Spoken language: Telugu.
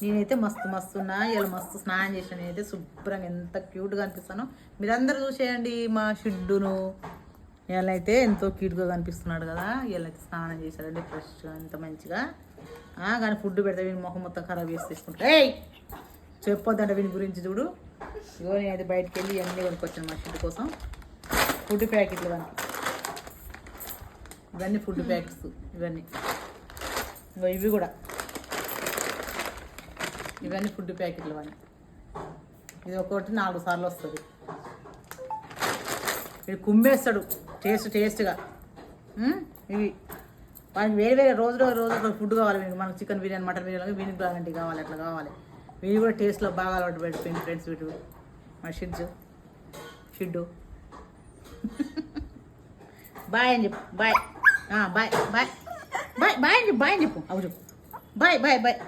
నేనైతే మస్తు మస్తున్నా ఇలా మస్తు స్నానం చేసాను. నేనైతే శుభ్రంగా ఎంత క్యూట్గా అనిపిస్తానో మీరందరూ చూసేయండి. మా షిడ్డును ఇలా అయితే ఎంతో క్యూట్గా కనిపిస్తున్నాడు కదా. ఇలా అయితే స్నానం చేశాడండి ఫ్రెష్గా ఎంత మంచిగా. కానీ ఫుడ్ పెడితే వీని మొహం మొత్తం ఖరాబ్ చేసి తీసుకుంటా. చెప్పొద్దంట వీని గురించి చూడు. ఇగో నేనైతే బయటకు వెళ్ళి ఇవన్నీ కొనుక్కొచ్చాను మా షిడ్డు కోసం. ఫుడ్ ప్యాకెట్లు ఇవన్నీ ఫుడ్ ప్యాకెట్స్ ఇవన్నీ. ఇగో ఇవి కూడా ఇవన్నీ ఫుడ్ ప్యాకెట్లు అని. ఇది ఒక్కొక్కటి 4 సార్లు వస్తుంది. ఇది కుమ్మేస్తాడు టేస్ట్గా. ఇవి వానికి వేరే రోజు ఫుడ్ కావాలి. వీనికి మనకు చికెన్ బిర్యానీ మటన్ బిర్యానీ వీనికి అలాంటివి కావాలి, అట్లా కావాలి. వీళ్ళు కూడా టేస్ట్లో బాగా అలవాటు పెట్టిపోయింది ఫ్రెండ్స్. వీడు మా షిడ్డు బాయ్ అని చెప్పు. Bye bye bye bye bye అని చెప్పు. బాయ్ అని చెప్పు. అవు చెప్పు బాయ్ బాయ్ బాయ్.